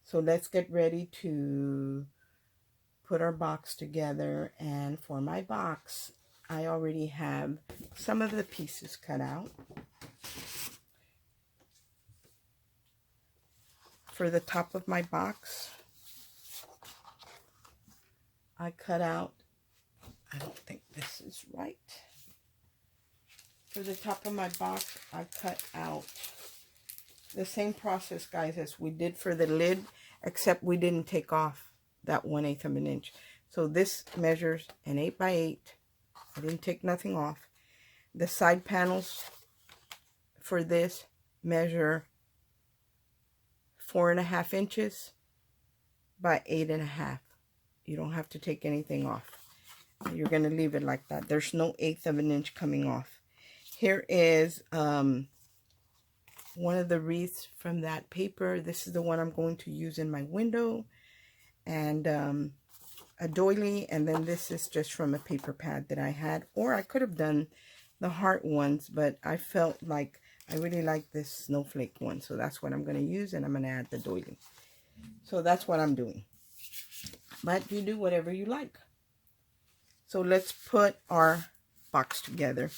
So let's get ready to put our box together. And for my box, I already have some of the pieces cut out. For the top of my box, I cut out, I don't think this is right. For the top of my box, I cut out the same process, guys, as we did for the lid, except we didn't take off that 1/8 of an inch. So this measures an 8 by 8. I didn't take nothing off. The side panels for this measure 4.5 inches by 8.5. You don't have to take anything off. You're going to leave it like that. There's no 1/8 of an inch coming off. Here is one of the wreaths from that paper. This is the one I'm going to use in my window, and a doily, and then this is just from a paper pad that I had, or I could have done the heart ones, but I felt like I really like this snowflake one, so that's what I'm going to use, and I'm going to add the doily. So that's what I'm doing, but you do whatever you like. So let's put our box together.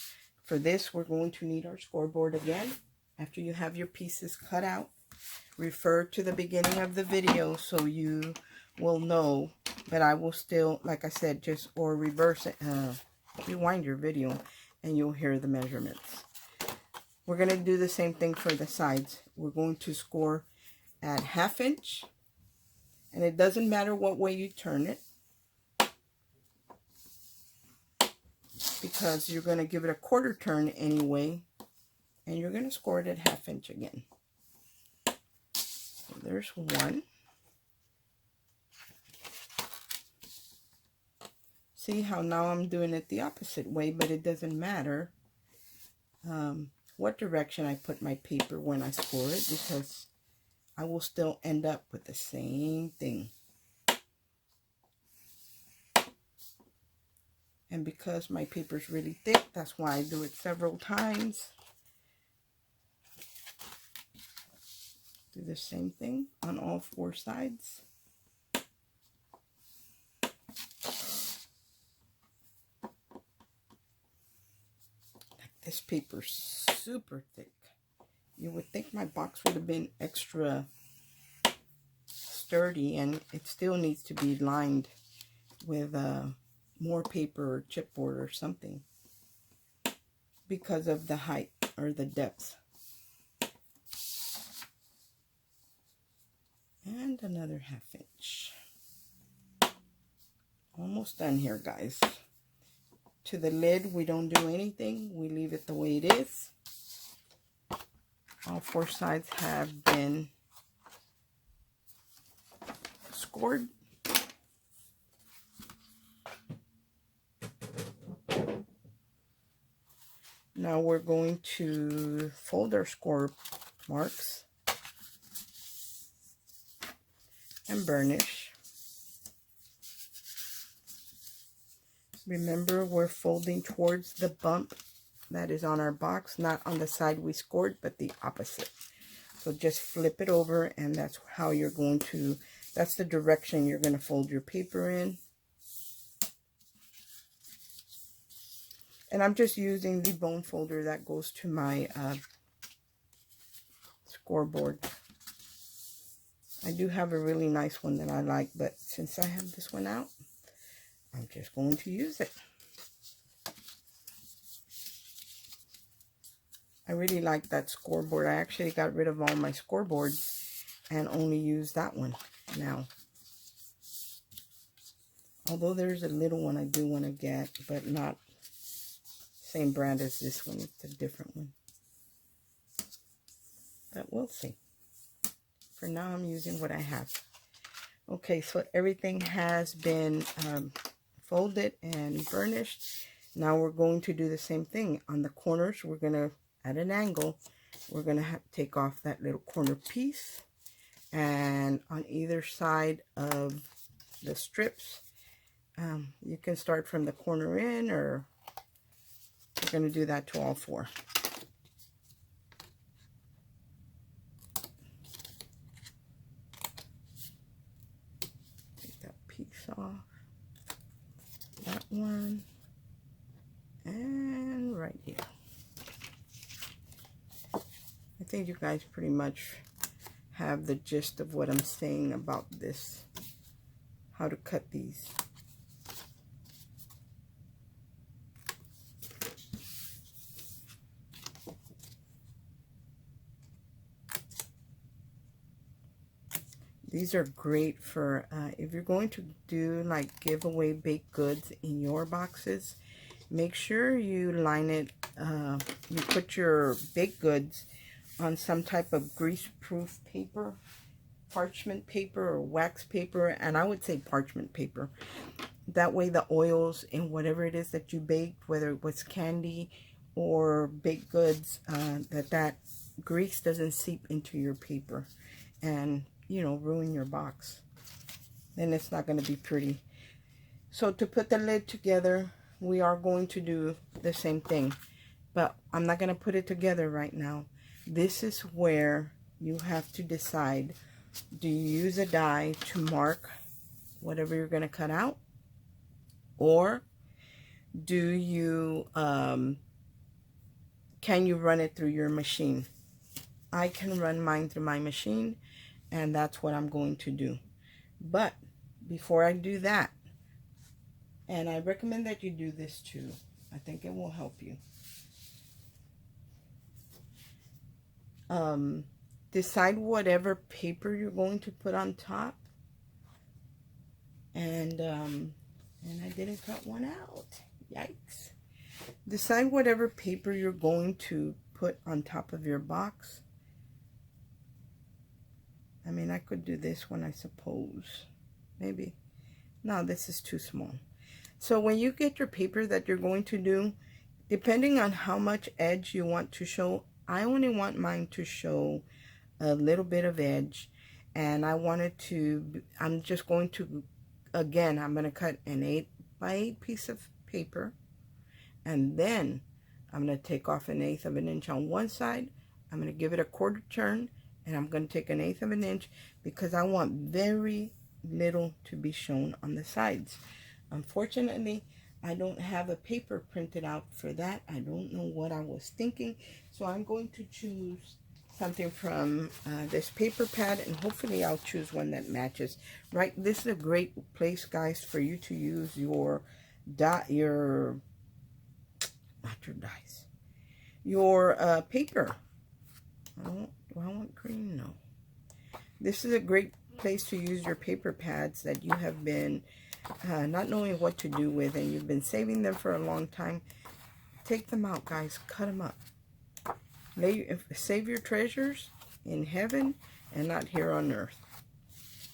For this, we're going to need our scoreboard again. After you have your pieces cut out, refer to the beginning of the video so you will know, but I will still, like I said, just or reverse it, rewind your video, and you'll hear the measurements. We're going to do the same thing for the sides. We're going to score at 1/2 inch, and it doesn't matter what way you turn it, because you're going to give it a 1/4 turn anyway, and you're going to score it at 1/2 inch again. So there's one. See how now I'm doing it the opposite way, but it doesn't matter what direction I put my paper when I score it, because I will still end up with the same thing. And because my paper is really thick, that's why I do it several times. Do the same thing on all 4 sides. This paper's super thick. You would think my box would have been extra sturdy, and it still needs to be lined with more paper or chipboard or something because of the height or the depth. And another 1/2 inch. Almost done here, guys. To the lid, we don't do anything. We leave it the way it is. All 4 sides have been scored. Now we're going to fold our score marks and burnish. Remember, we're folding towards the bump that is on our box, not on the side we scored, but the opposite. So just flip it over, and that's how you're going to, that's the direction you're going to fold your paper in. And I'm just using the bone folder that goes to my scoreboard. I do have a really nice one that I like, but since I have this one out, I'm just going to use it. I really like that scoreboard. I actually got rid of all my scoreboards and only use that one now. Although there's a little one I do want to get, but not same brand as this one. It's a different one. But we'll see. For now, I'm using what I have. Okay, so everything has been folded and burnished. Now we're going to do the same thing. On the corners, we're going to, at an angle, we're going to take off that little corner piece. And on either side of the strips, you can start from the corner in, or we're going to do that to all 4. one, and right here. I think you guys pretty much have the gist of what I'm saying about this, how to cut these. These are great for if you're going to do like giveaway baked goods in your boxes. Make sure you line it, you put your baked goods on some type of grease-proof paper, parchment paper or wax paper, and I would say parchment paper. That way the oils and whatever it is that you baked, whether it was candy or baked goods, that grease doesn't seep into your paper and, you know, ruin your box. Then it's not going to be pretty. So to put the lid together, we are going to do the same thing, but I'm not going to put it together right now. This is where you have to decide, do you use a die to mark whatever you're going to cut out, or do you can you run it through your machine? I can run mine through my machine, and that's what I'm going to do. But before I do that, and I recommend that you do this too, I think it will help you. Decide whatever paper you're going to put on top. And I didn't cut one out. Yikes. Decide whatever paper you're going to put on top of your box. I mean, I could do this one, I suppose. Maybe. No, this is too small. So when you get your paper that you're going to do, depending on how much edge you want to show, I only want mine to show a little bit of edge. And I wanted to, I'm just going to, again, I'm going to cut an 8x8 piece of paper. And then I'm going to take off 1/8 of an inch on one side. I'm going to give it a quarter turn. And I'm going to take 1/8 of an inch because I want very little to be shown on the sides. Unfortunately, I don't have a paper printed out for that. I don't know what I was thinking. So I'm going to choose something from this paper pad, and hopefully I'll choose one that matches. Right, this is a great place, guys, for you to use your paper. Do I want green? No. This is a great place to use your paper pads that you have been not knowing what to do with, and you've been saving them for a long time. Take them out, guys. Cut them up. Save your treasures in heaven and not here on earth.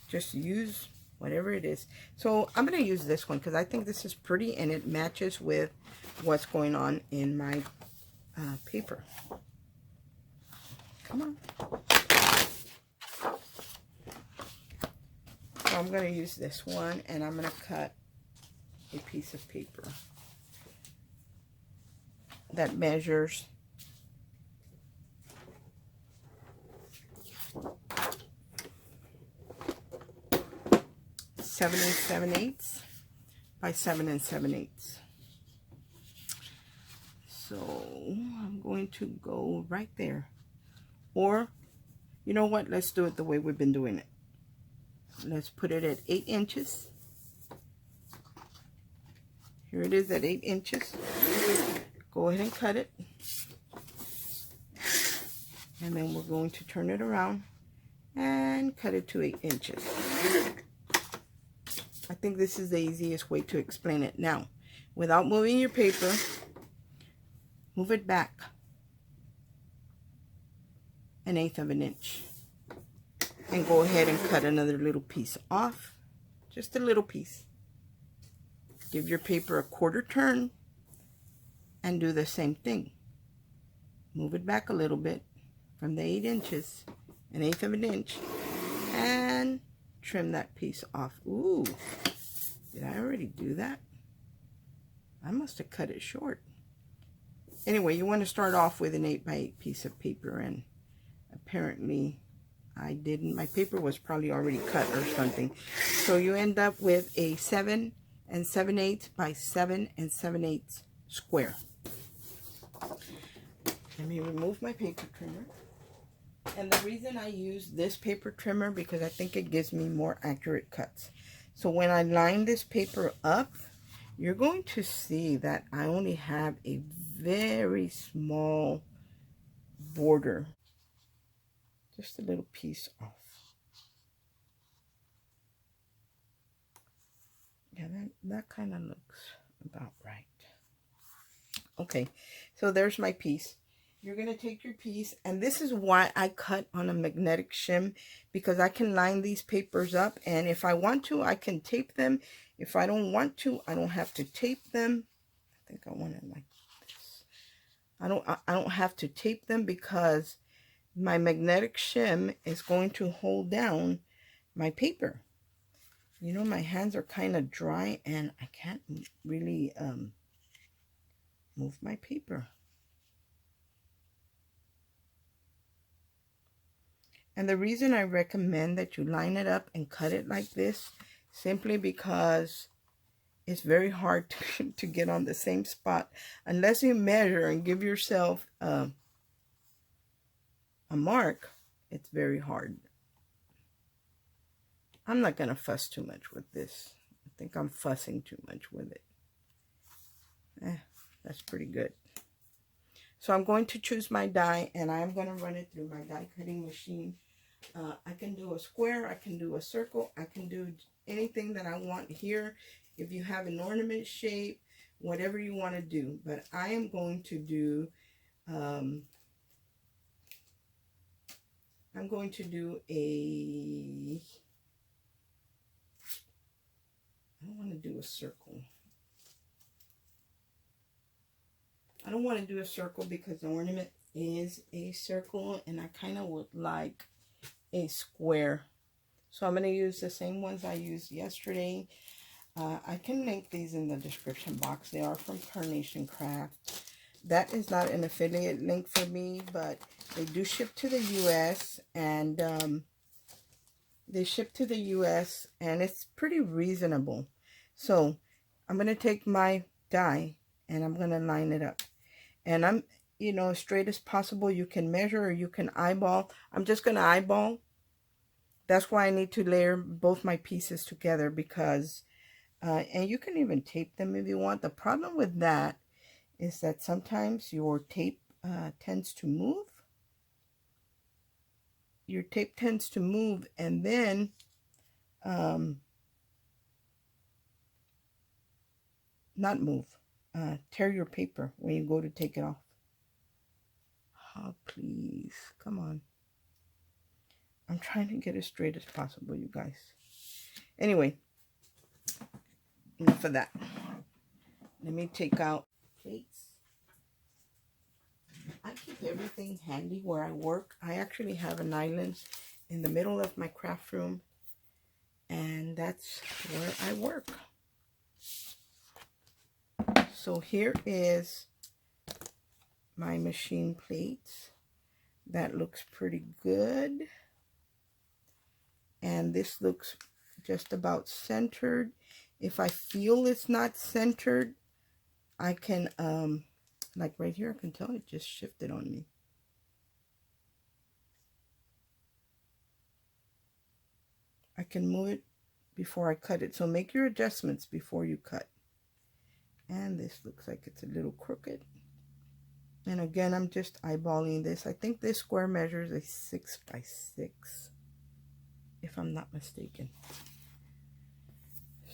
Just use whatever it is. So I'm going to use this one because I think this is pretty and it matches with what's going on in my paper. Come on. So I'm going to use this one, and I'm going to cut a piece of paper that measures 7 7/8 by 7 7/8. So I'm going to go right there. Or, you know what? Let's do it the way we've been doing it. Let's put it at 8 inches. Here it is at 8 inches. Go ahead and cut it. And then we're going to turn it around and cut it to 8 inches. I think this is the easiest way to explain it. Now, without moving your paper, move it back 1/8 of an inch. And go ahead and cut another little piece off. Just a little piece. Give your paper a quarter turn and do the same thing. Move it back a little bit from the 8 inches, 1/8 of an inch, and trim that piece off. Ooh, did I already do that? I must have cut it short. Anyway, you want to start off with an 8x8 piece of paper, and apparently I didn't. My paper was probably already cut or something. So you end up with a 7 7/8 by 7 7/8 square. Let me remove my paper trimmer. And the reason I use this paper trimmer, because I think it gives me more accurate cuts. So when I line this paper up, you're going to see that I only have a very small border. Just a little piece off. Yeah, that kind of looks about right. Okay, so there's my piece. You're going to take your piece, and this is why I cut on a magnetic shim, because I can line these papers up, and if I want to, I can tape them. If I don't want to, I don't have to tape them. I think I want it like this. I don't have to tape them because my magnetic shim is going to hold down my paper. You know, my hands are kind of dry, and I can't really move my paper. And the reason I recommend that you line it up and cut it like this, simply because it's very hard to get on the same spot. Unless you measure and give yourself a mark, it's very hard. I'm not going to fuss too much with this. I think I'm fussing too much with it. That's pretty good. So I'm going to choose my die, and I'm going to run it through my die cutting machine. I can do a square, I can do a circle, I can do anything that I want here. If you have an ornament shape, whatever you want to do. But I am going to do, I'm going to do a, I don't want to do a circle. I don't want to do a circle because the ornament is a circle, and I kind of would like a square. So I'm going to use the same ones I used yesterday. I can link these in the description box. They are from Carnation Craft. That is not an affiliate link for me, but they do ship to the US, and they ship to the US, and it's pretty reasonable. So I'm going to take my die, and I'm going to line it up. And I'm, you know, as straight as possible. You can measure or you can eyeball. I'm just going to eyeball. That's why I need to layer both my pieces together, because, and you can even tape them if you want. The problem with that is that sometimes your tape tends to move. Your tape tends to move, and then not move, tear your paper when you go to take it off. Oh, please, come on. I'm trying to get as straight as possible, you guys. Anyway, enough of that. Let me take out plates. I keep everything handy where I work. I actually have an island in the middle of my craft room, and that's where I work. So here is my machine plates. That looks pretty good. And this looks just about centered. If I feel it's not centered, I can, like right here, I can tell it just shifted on me. I can move it before I cut it. So make your adjustments before you cut. And this looks like it's a little crooked. And again, I'm just eyeballing this. I think this square measures a 6 by 6. If I'm not mistaken.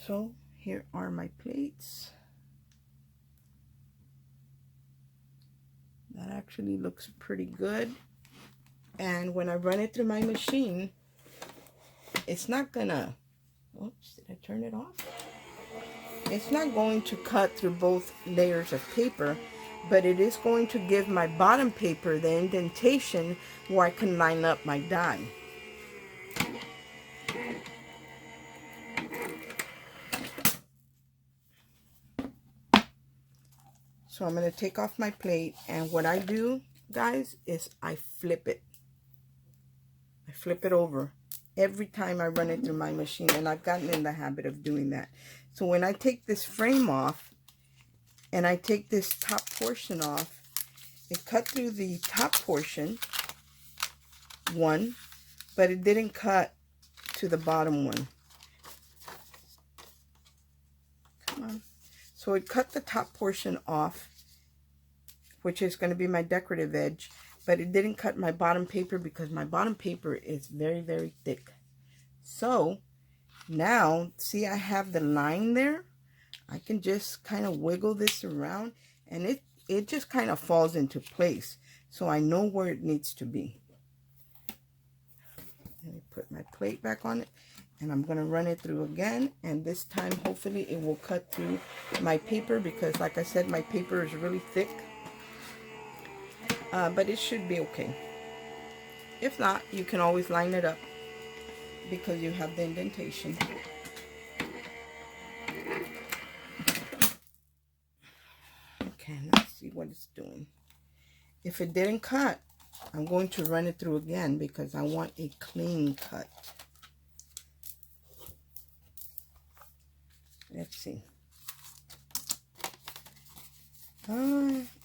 So here are my plates. That actually looks pretty good. And when I run it through my machine, it's not gonna, oops, did I turn it off? It's not going to cut through both layers of paper, but it is going to give my bottom paper the indentation where I can line up my die. So I'm going to take off my plate, and what I do, guys, is I flip it. I flip it over. every time I run it through my machine, and I've gotten in the habit of doing that. So when I take this frame off and I take this top portion off, it cut through the top portion, one, but it didn't cut to the bottom one. Come on. So it cut the top portion off, which is going to be my decorative edge, but it didn't cut my bottom paper because my bottom paper is very, very thick. So now, see, I have the line there. I can just kind of wiggle this around, and it just kind of falls into place. So I know where it needs to be. Let me put my plate back on it, and I'm going to run it through again. And this time, hopefully, it will cut through my paper because, like I said, my paper is really thick. But it should be okay. If not, you can always line it up because you have the indentation. Okay, let's see what it's doing. If it didn't cut, I'm going to run it through again because I want a clean cut. Let's see.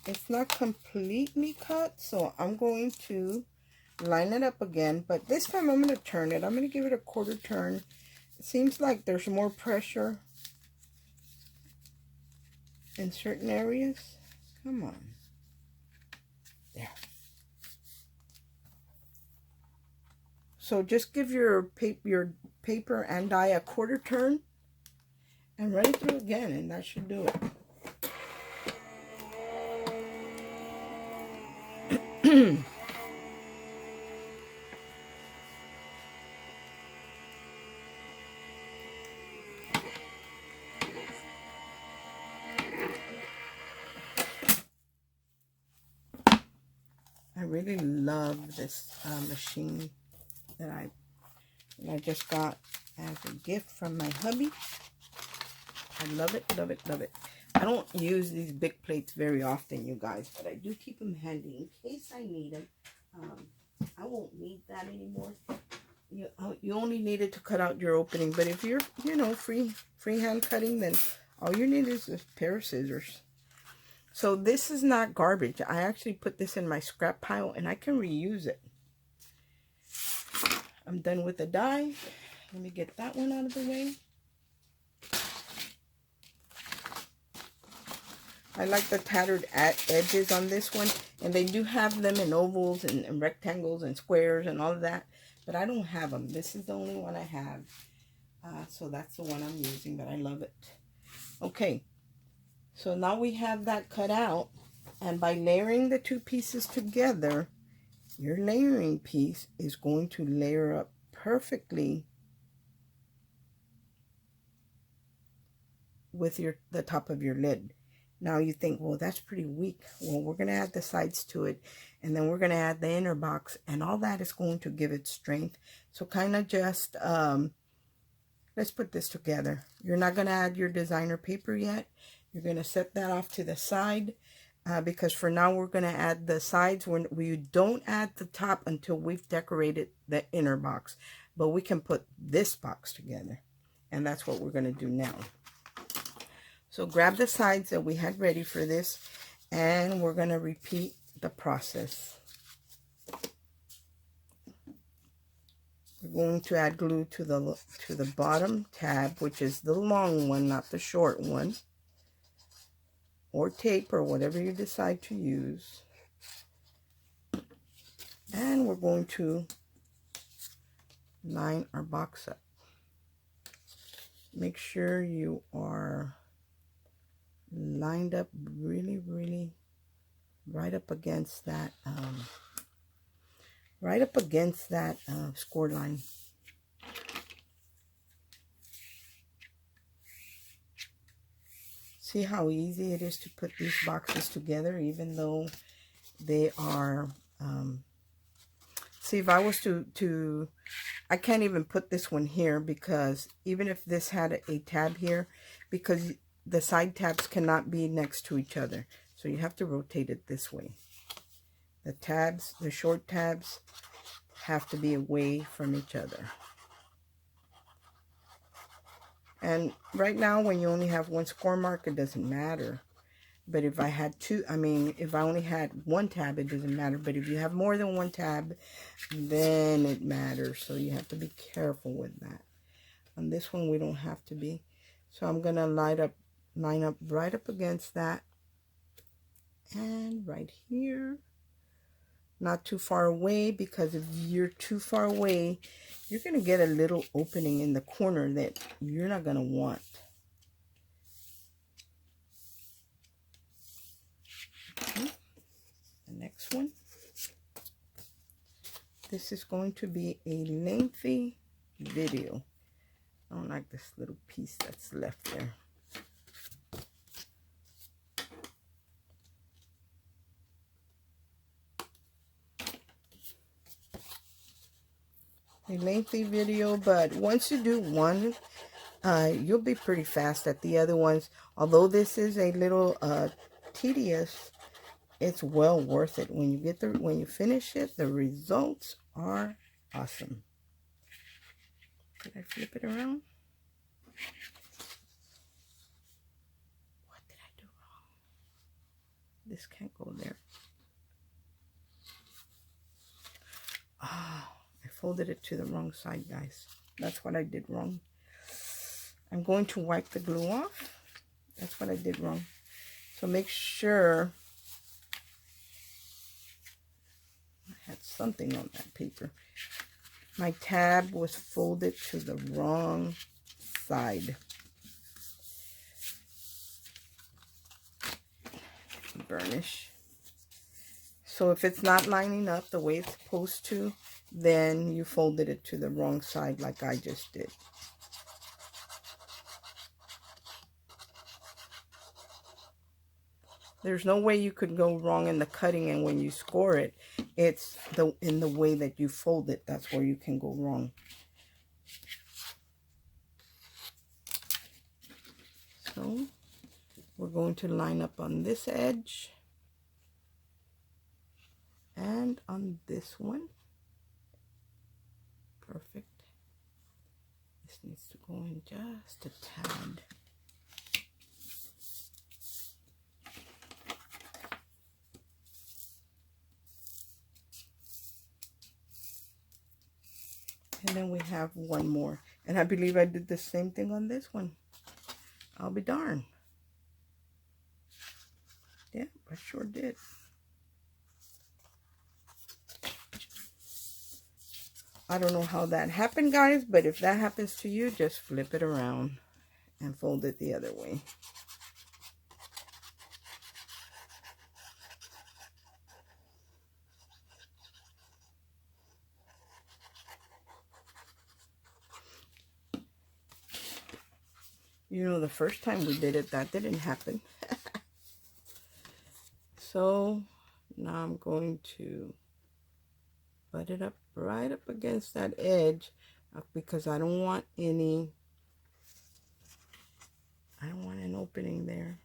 It's not completely cut, so I'm going to line it up again, but this time I'm going to turn it. I'm going to give it a quarter turn. It seems like there's more pressure in certain areas. Come on. There. So just give your paper and die a quarter turn and run it through again, and that should do it. I really love this machine that I just got as a gift from my hubby. I love it, love it, love it. I don't use these big plates very often, you guys, but I do keep them handy in case I need them. I won't need that anymore. You only need it to cut out your opening, but if you're, you know, freehand cutting, then all you need is a pair of scissors. So this is not garbage. I actually put this in my scrap pile, and I can reuse it. I'm done with the die. Let me get that one out of the way. I like the tattered edges on this one, and they do have them in ovals and rectangles and squares and all of that, but I don't have them. This is the only one I have, so that's the one I'm using, but I love it. Okay, so now we have that cut out, and by layering the two pieces together, your layering piece is going to layer up perfectly with the top of your lid. Now you think, well, that's pretty weak. Well, we're going to add the sides to it, and then we're going to add the inner box, and all that is going to give it strength. So kind of just, let's put this together. You're not going to add your designer paper yet. You're going to set that off to the side, because for now we're going to add the sides. We don't add the top until we've decorated the inner box, but we can put this box together, and that's what we're going to do now. So grab the sides that we had ready for this, and we're going to repeat the process. We're going to add glue to the bottom tab, which is the long one, not the short one, or tape, or whatever you decide to use. And we're going to line our box up. Make sure you are lined up really, really right up against that score line. See how easy it is to put these boxes together, even though they are see, if I was to I can't even put this one here, because even if this had a tab here, because the side tabs cannot be next to each other. So you have to rotate it this way. The tabs, the short tabs, have to be away from each other. And right now, when you only have one score mark, it doesn't matter. But if I had two, I mean, if I only had one tab, it doesn't matter. But if you have more than one tab, then it matters. So you have to be careful with that. On this one, we don't have to be. So I'm going to line up right up against that. And right here. Not too far away, because if you're too far away, you're going to get a little opening in the corner that you're not going to want. Okay. The next one. This is going to be a lengthy video. I don't like this little piece that's left there. A lengthy video, but once you do one, you'll be pretty fast at the other ones. Although this is a little tedious, it's well worth it. When you finish it, the results are awesome. Did I flip it around? What did I do wrong? This can't go there. Ah, I folded it to the wrong side, guys. That's what I did wrong. I'm going to wipe the glue off. That's what I did wrong. So make sure I had something on that paper. My tab was folded to the wrong side. Burnish. So if it's not lining up the way it's supposed to, then you folded it to the wrong side like I just did. There's no way you could go wrong in the cutting, and when you score it, it's in the way that you fold it. That's where you can go wrong. So we're going to line up on this edge and on this one. Perfect. This needs to go in just a tad. And then we have one more. And I believe I did the same thing on this one. I'll be darned. Yeah, I sure did. I don't know how that happened, guys, but if that happens to you, just flip it around and fold it the other way. You know, the first time we did it, that didn't happen. So now I'm going to butt it up right up against that edge, because I don't want an opening there.